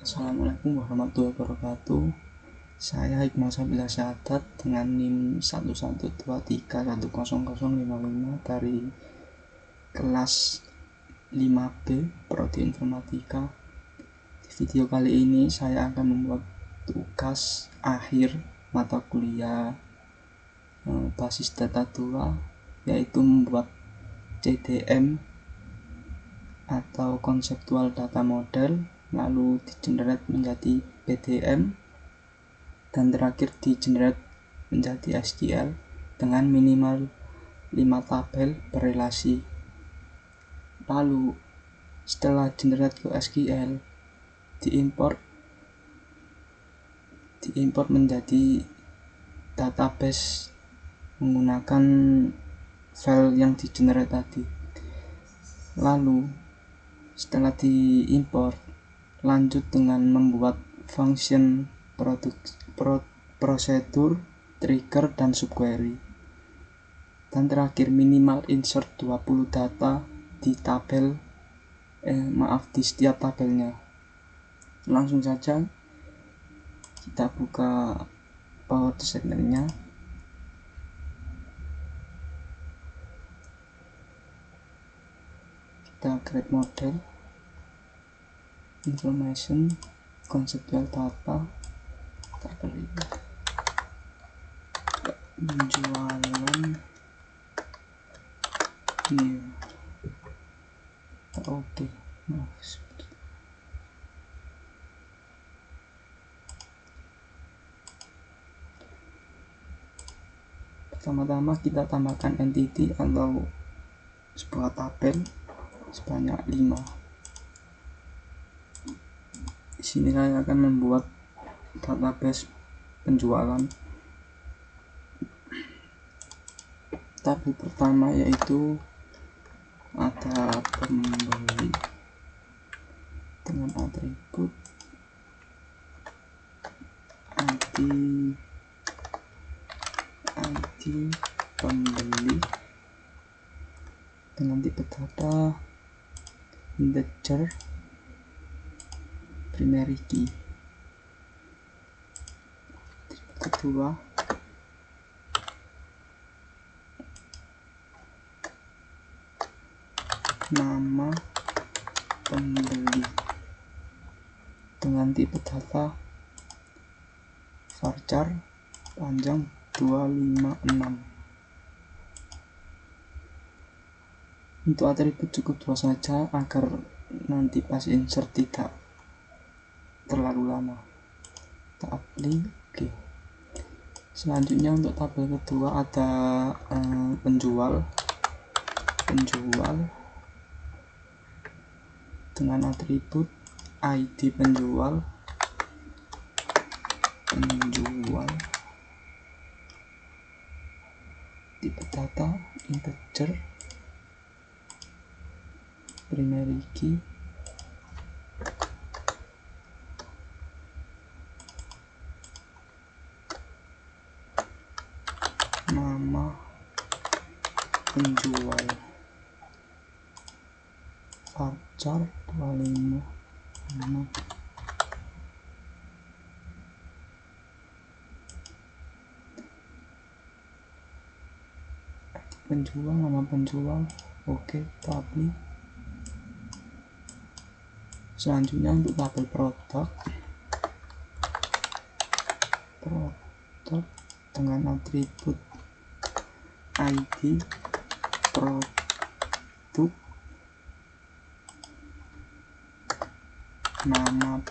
Assalamualaikum warahmatullahi wabarakatuh. Saya Hikmah Sabila Syahadat dengan NIM 112310055 dari kelas 5B Prodi Informatika. Di video kali ini saya akan membuat tugas akhir mata kuliah basis data 2, yaitu membuat CDM atau Conceptual Data Model, lalu di-generate menjadi PDM, dan terakhir di-generate menjadi SQL dengan minimal 5 tabel berrelasi. Lalu setelah generate ke SQL, diimport menjadi database menggunakan file yang di-generate tadi. Lalu setelah diimport, lanjut dengan membuat function prosedur, trigger, dan subquery. Dan terakhir minimal insert 20 data di tabel di setiap tabelnya. Langsung saja kita buka Power Designer-nya. Kita create model, information, conceptual data, tabel ini, penjualan new. Oke. Pertama-tama kita tambahkan entity atau sebuah tabel sebanyak 5. Di sini saya akan membuat database penjualan. Tabel pertama yaitu ada pembeli dengan atribut ID pembeli dengan tipe data integer primary key. Kedua, nama pembeli dengan tipe data varchar panjang 256. Untuk atribut cukup 2 saja agar nanti pas insert tidak terlalu lama. Kita apply. Oke. Selanjutnya untuk tabel kedua ada penjual dengan atribut ID penjual tipe data integer primary key, nama penjual varchar 256. Penjual, nama penjual. Oke, kita apply. Selanjutnya untuk tabel produk dengan atribut ID produk, nama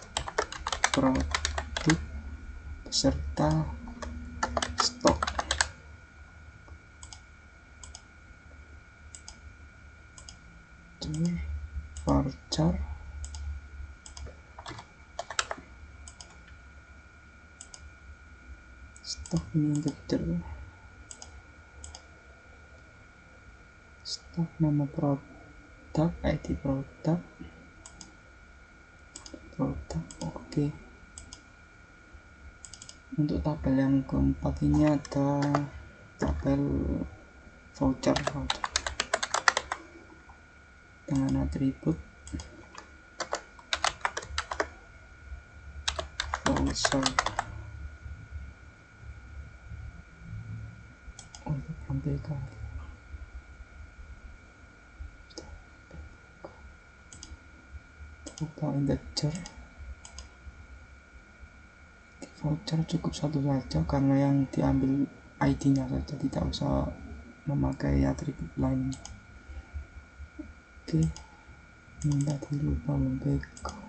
produk beserta stok. Varchar stok ini integer, stok nama produk, ID produk. Oke. Untuk tabel yang keempat ini ada tabel voucher dengan atribut cancel. Untuk MPK lupa integer. Di voucher cukup satu saja karena yang diambil ID-nya saja, tidak usah memakai atribut lain. Oke, ini tadi lupa MPK.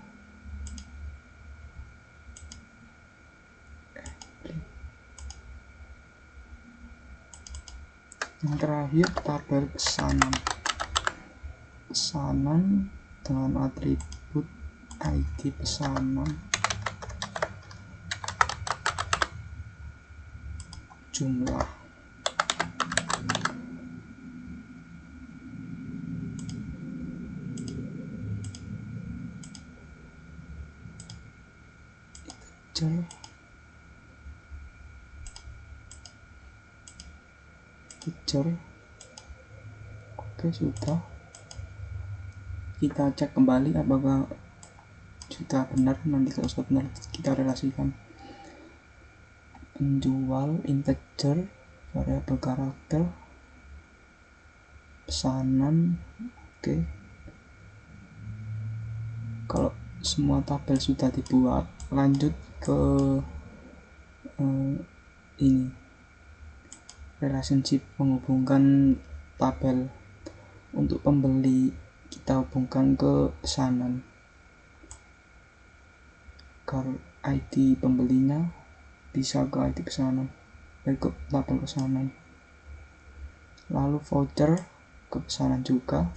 Yang terakhir tabel pesanan dengan atribut ID pesanan jumlah. Integer. Oke, sudah. Kita cek kembali apakah sudah benar. Nanti kalau sudah benar kita relasikan. Penjual integer, variabel karakter, pesanan. Oke, kalau semua tabel sudah dibuat, lanjut ke ini relationship, menghubungkan tabel. Untuk pembeli kita hubungkan ke pesanan, kalau ID pembelinya bisa ke ID pesanan, ke tabel pesanan. Lalu voucher ke pesanan juga,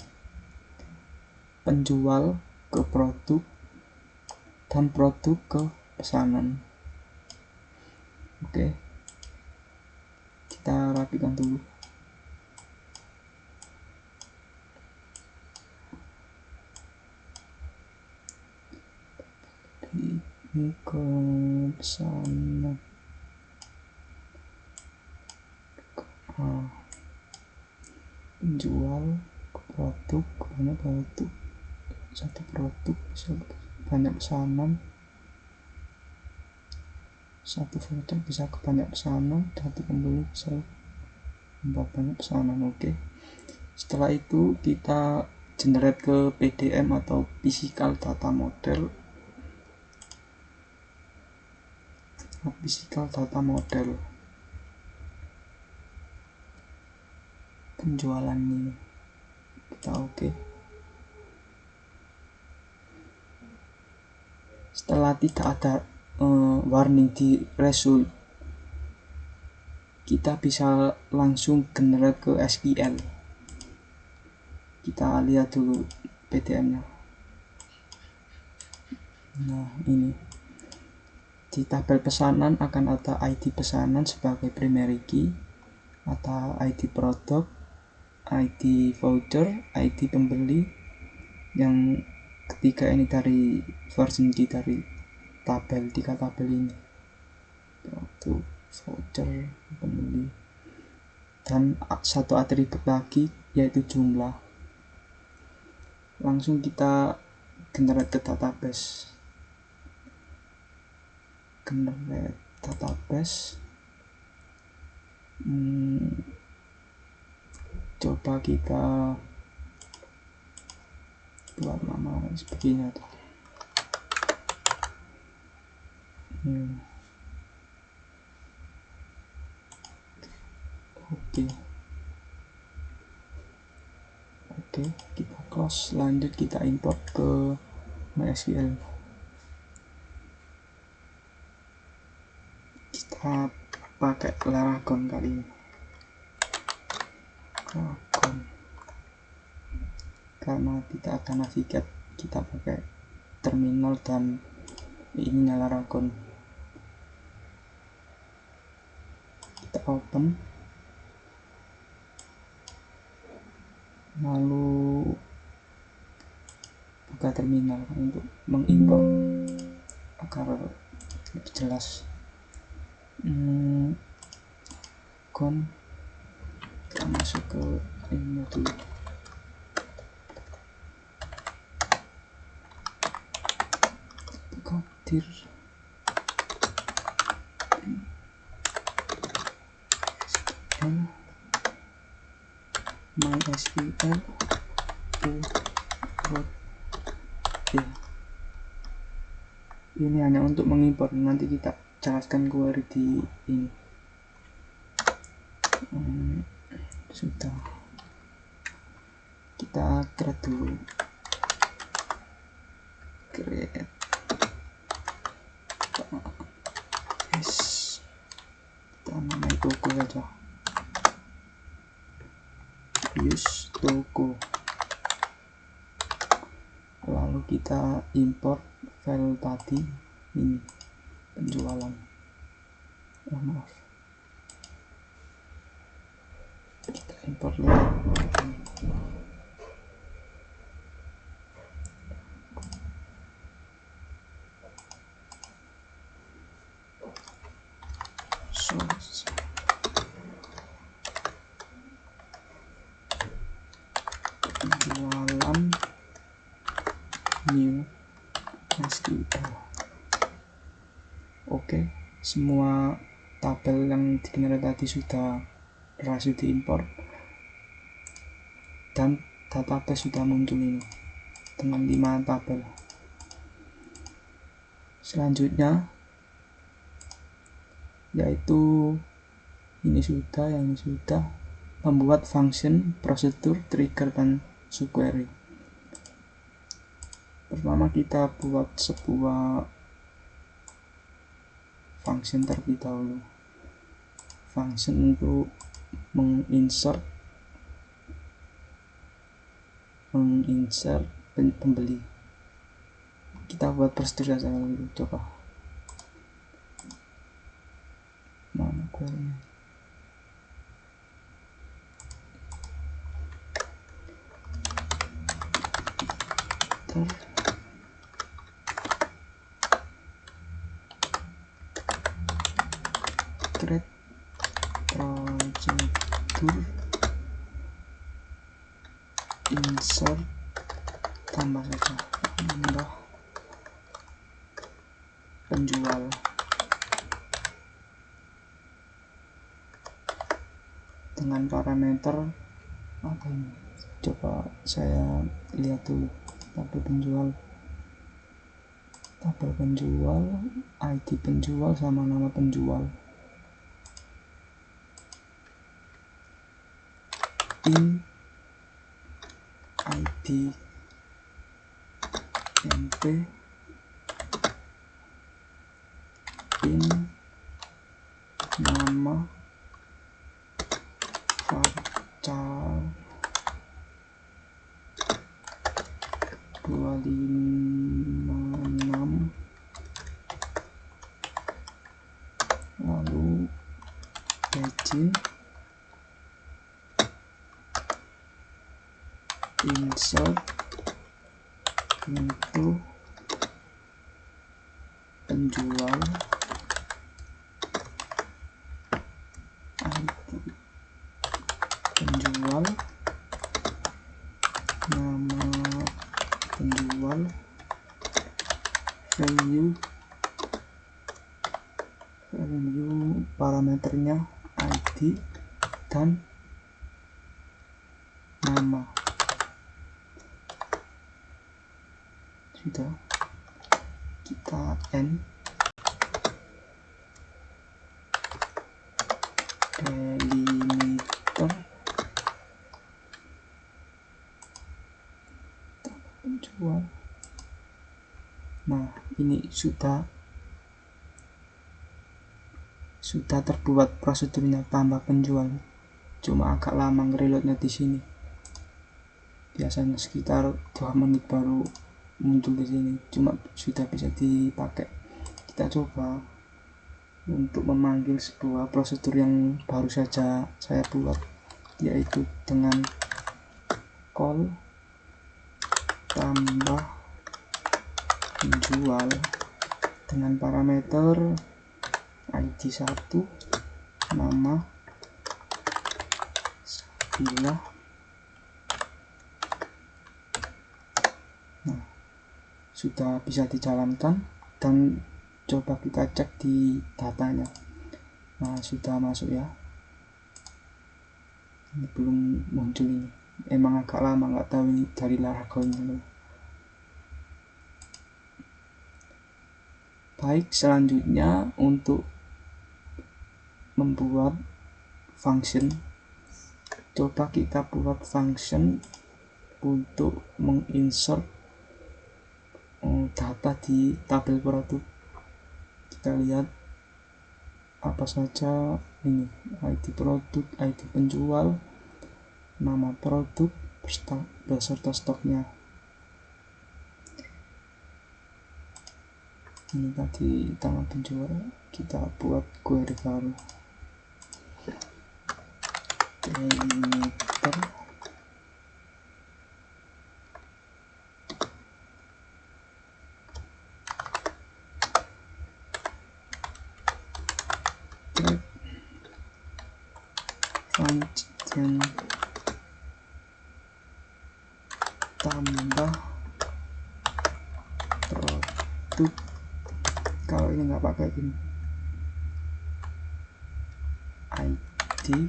penjual ke produk, dan produk ke pesanan. Oke, kita rapikan dulu. Ini ke pesanan. Penjual ke produk, banyak produk, satu produk bisa banyak pesanan, satu voucher bisa ke banyak pesanan, satu pembeli bisa banyak pesanan. Oke, setelah itu kita generate ke PDM atau physical data model. Penjualannya kita oke. Setelah tidak ada warning di result, kita bisa langsung generate ke SQL. Kita lihat dulu PDM-nya. Nah, ini di tabel pesanan akan ada ID pesanan sebagai primary key, atau ID produk, ID voucher, ID pembeli. Yang ketiga ini dari version key dari tabel, 3 tabel ini, produk, voucher, pembeli, dan satu atribut lagi yaitu jumlah. Langsung kita generate ke database. Coba kita buat nama sebagainya tuh. Oke, kita close. Lanjut kita import ke MySQL. Kita pakai Laragon kali ini. Karena tidak ada navigate, kita pakai terminal dan ini Laragon. Kita open, lalu buka terminal untuk mengimport agar lebih jelas. Kita masuk ke ini dulu. Kodir SQL upload ya. Ini hanya untuk mengimport, nanti kita jelaskan query di ini. Sudah, kita create dulu, create kita namai toko saja, use toko, lalu kita import file tadi ini, penjualan. Maaf, kita import lagi. Source penjualan new SQL. Oke, semua tabel yang digenerate tadi sudah berhasil diimport dan database sudah muncul ini dengan 5 tabel. Selanjutnya yaitu ini sudah membuat function, prosedur, trigger, dan subquery. Pertama kita buat sebuah function terlebih dahulu, function untuk menginsert pembeli. Kita buat prosedur saja dulu, coba mana query-nya. Create prosedur insert, tambah saja tambah penjual, dengan parameter apa ini, coba saya lihat dulu. Tabel penjual, ID penjual sama nama penjual. In ID NP, in nama varchar 256, lalu begin insert into penjual, ID penjual, nama penjual, value parameternya ID dan nama. Sudah, kita end delimiter penjual. Nah, ini sudah terbuat prosedurnya tambah penjual. Cuma agak lama ngereloadnya di sini. Biasanya sekitar 2 menit baru muncul di sini. Cuma sudah bisa dipakai. Kita coba untuk memanggil sebuah prosedur yang baru saja saya buat, yaitu dengan call tambah penjual dengan parameter ID 1, nama, bila. Nah, sudah bisa dijalankan dan coba kita cek di datanya. Nah, sudah masuk ya. Ini belum muncul ini. emang agak lama nggak tahu ini dari Laravelnya loh. Baik, selanjutnya untuk membuat function, coba kita buat function untuk menginsert data di tabel produk. Kita lihat apa saja ini: ID produk, ID penjual, nama produk beserta stoknya. Ini tadi nama penjual, kita buat query baru, delimiter function tambah produk. Kalau ini nggak pakai ini ID,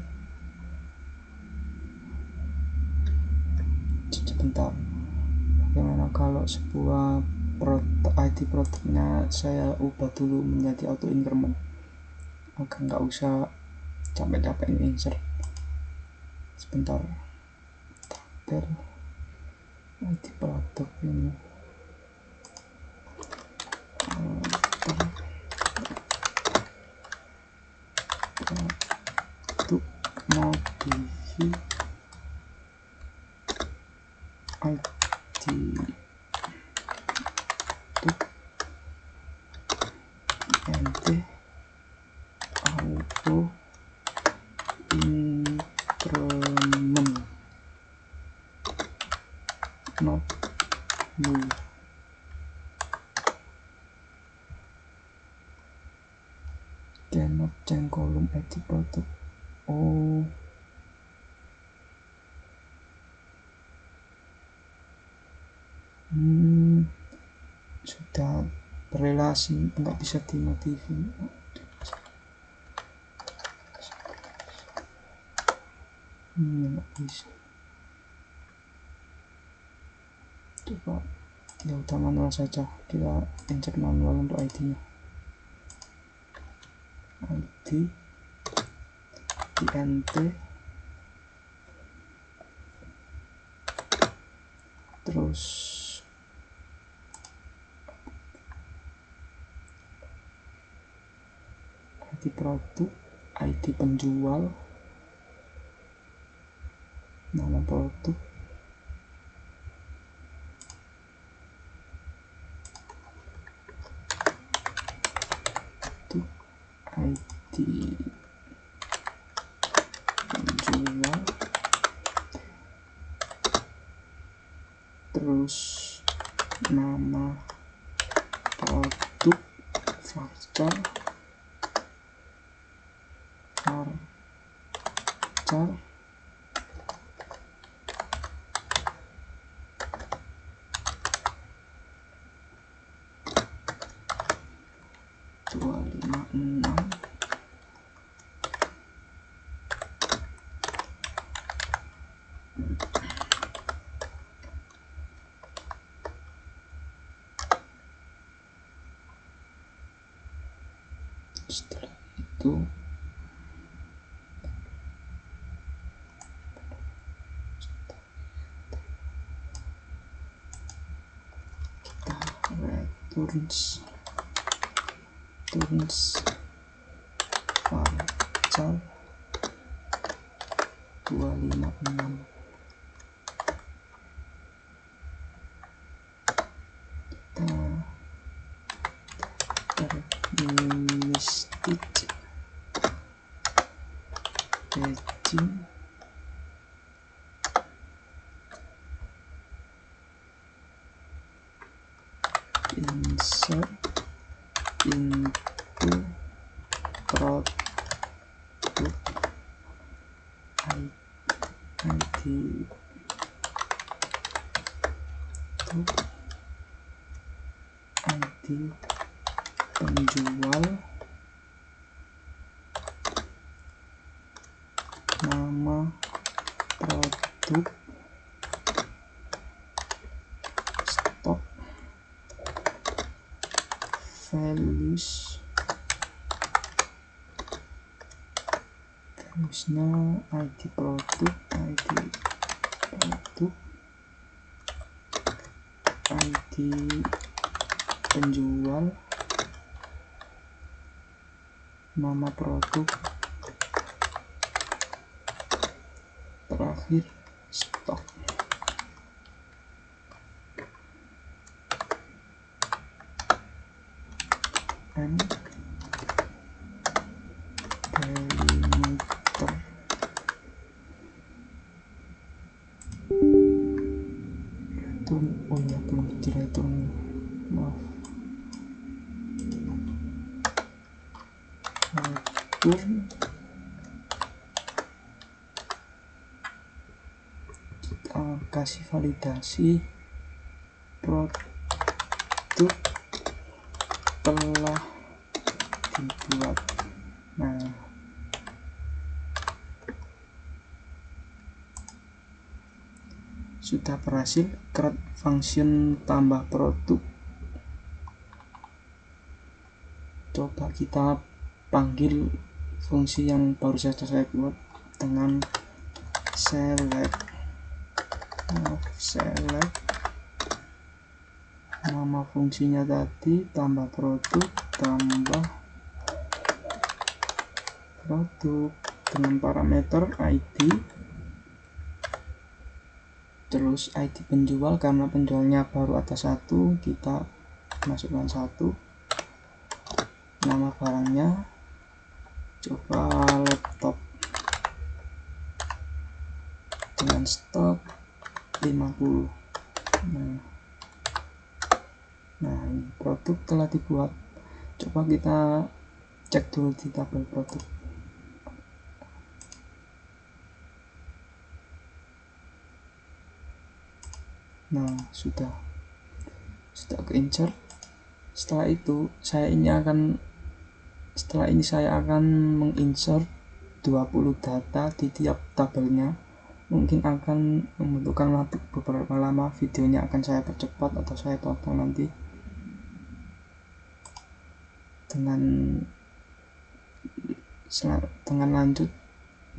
sebentar, bagaimana kalau sebuah ID produknya saya ubah dulu menjadi auto increment agar nggak usah capek-capek insert. Sebentar, tabel ID produk ini produk modify ID nt auto increment not new. Cannot change column ID product. Oh, sudah berrelasi, nggak bisa dimodify. Nggak bisa. Coba ya udah manual saja, kita insert manual untuk ID nya. ID int terus ID produk, ID penjual, nama produk, ID penjual, terus nama produk, varchar 256. Setelah itu kita returns varchar 256. Deterministic paging insert into product ID penjual, nama produk, valuesnya ID produk, ID penjual, nama produk, terakhir stok. And delimiter. Itu oh ya, belum diretur, maaf. Return. Kita kasih validasi produk telah dibuat. Nah, sudah berhasil. Create function tambah produk. Coba kita panggil fungsi yang baru saja saya buat dengan select nama fungsinya tadi tambah produk dengan parameter ID, terus ID penjual karena penjualnya baru ada satu, kita masukkan 1. Nama barangnya coba laptop dengan stok 50. Nah, ini produk telah dibuat. Coba kita cek dulu di tabel produk. Nah, sudah ke insert. Setelah ini saya akan menginsert 20 data di tiap tabelnya. Mungkin akan membutuhkan waktu beberapa lama, videonya akan saya percepat atau saya potong nanti dengan lanjut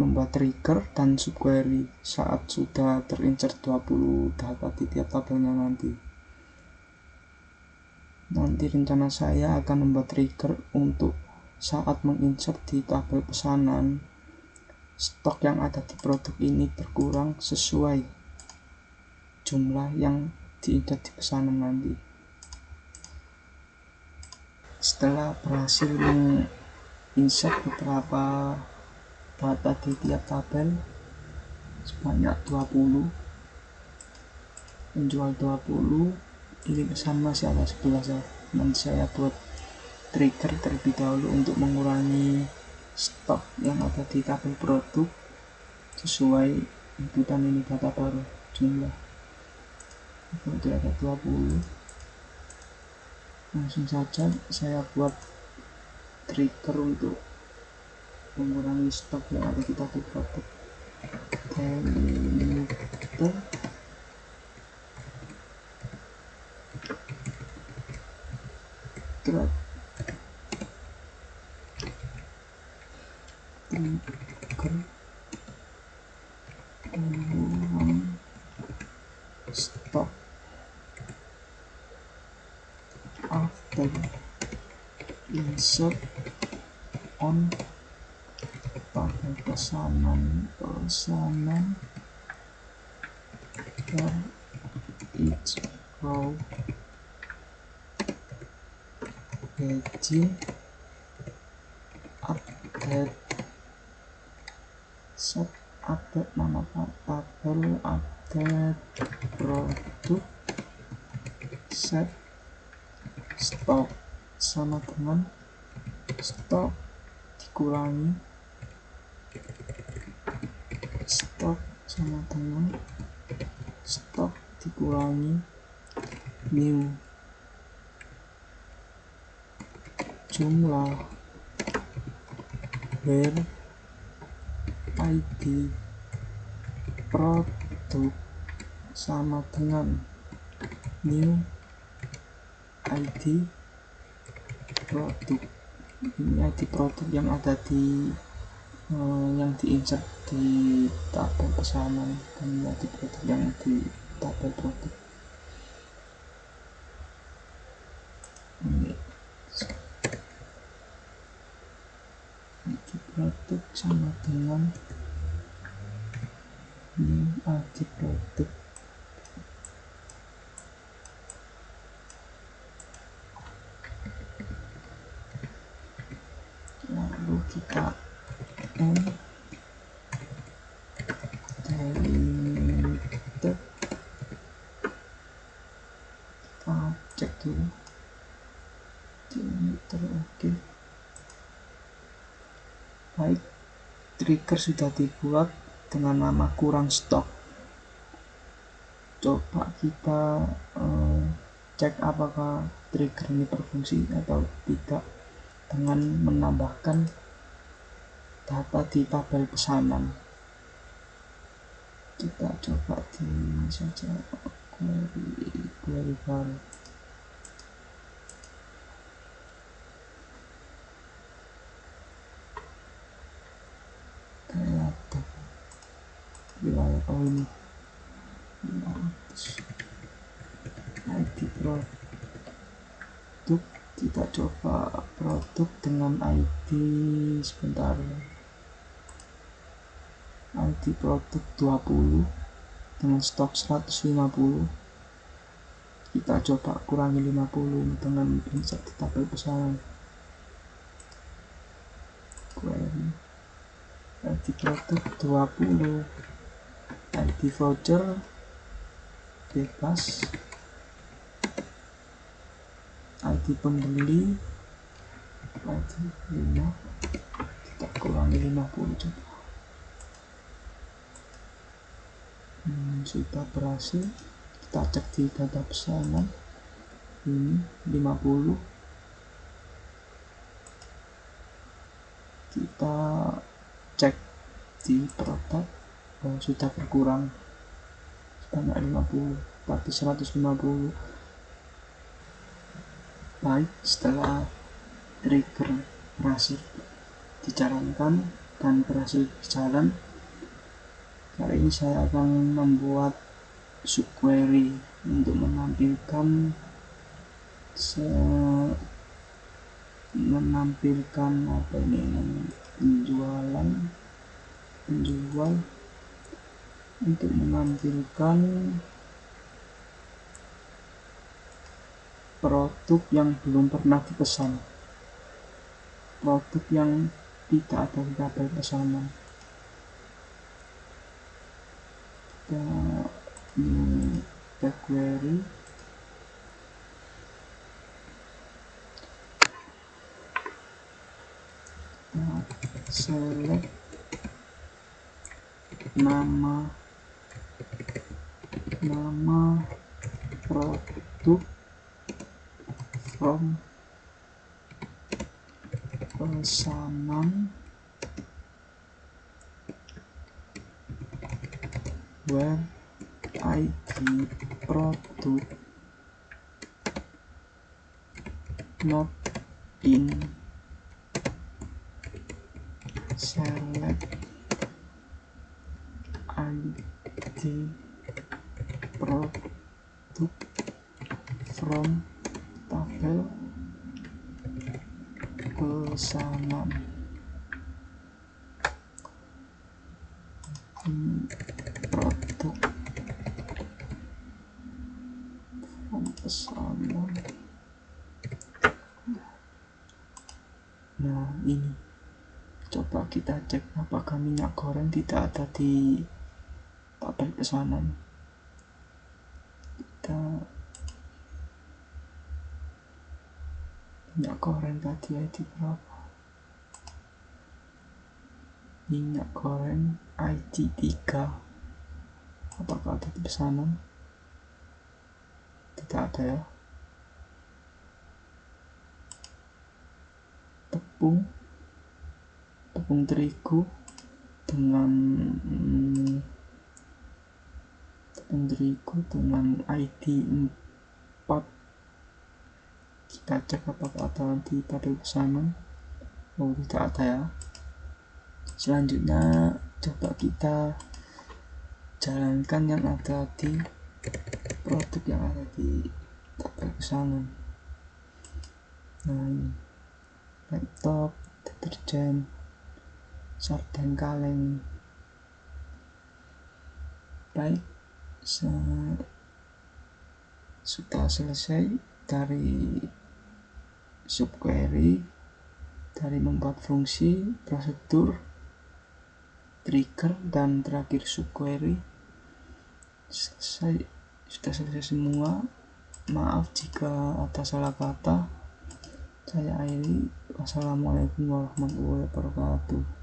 membuat trigger dan subquery saat sudah terinsert 20 data di tiap tabelnya nanti rencana saya akan membuat trigger untuk saat menginsert di tabel pesanan stok yang ada di produk ini berkurang sesuai jumlah yang diinsert di pesanan nanti. Setelah berhasil menginsert beberapa data di tiap tabel sebanyak 20, penjual 20, ini pesan masih ada 11 ya. Nanti saya buat trigger terlebih dahulu untuk mengurangi stok yang ada di tabel produk sesuai inputan ini data baru jumlah. Itu ada 20. Langsung saja saya buat trigger untuk mengurangi stok yang ada di tabel produk. Delimiter trigger pengurangan stok after insert on tabel pesanan for each row page update set update nama tabel, update produk, set stok sama dengan stok dikurangi stok sama dengan stok dikurangi new jumlah where ID produk sama dengan new ID produk. Ini ID produk yang ada di yang diinsert di tabel pesanan, dan ID produk yang di tabel produk. Ini ID produk sama dengan ini ID produk. Lalu kita delimiter, kita cek dulu delimiter. Oke, baik, trigger sudah dibuat dengan nama kurang stok. Coba kita cek apakah trigger ini berfungsi atau tidak dengan menambahkan data di tabel pesanan. Kita coba di saja query baru. Kreatif wilayah ini ID produk, kita coba produk dengan ID sebentar, ID produk 20 dengan stok 150. Kita coba kurangi 50 dengan insert di tabel pesanan. Query ID produk 20, ID voucher bebas, ID pembeli ID 5, kita kurangi 50 coba. Sudah berhasil. Kita cek di data pesanan, ini 50. Kita cek di produk, sudah berkurang sebanyak 50, tapi 150. Baik, setelah trigger berhasil dijalankan dan berhasil berjalan, kali ini saya akan membuat subquery untuk menampilkan apa ini, penjual, untuk menampilkan produk yang belum pernah dipesan, produk yang tidak ada di tabel pesanan. Kita query, select nama produk from pesanan where ID produk not in select ID produk from tabel pesanan. Produk from pesanan. Nah, ini coba kita cek apakah minyak goreng tidak ada di tabel pesanan. Kita minyak goreng tadi ID berapa? Minyak goreng ID 3, apakah ada di pesanan? Tidak ada ya. Tepung terigu dengan ID 4, Kita cek apakah ada di tabel pesanan. Oh, tidak ada ya. Selanjutnya coba kita jalankan yang ada di produk yang ada di tabel pesanan. Nah, ini laptop, deterjen, sarden kaleng. Baik, sudah selesai dari subquery, dari membuat fungsi, prosedur, trigger, dan terakhir subquery. Sudah selesai semua. Maaf jika ada salah kata. Saya akhiri. Wassalamualaikum warahmatullahi wabarakatuh.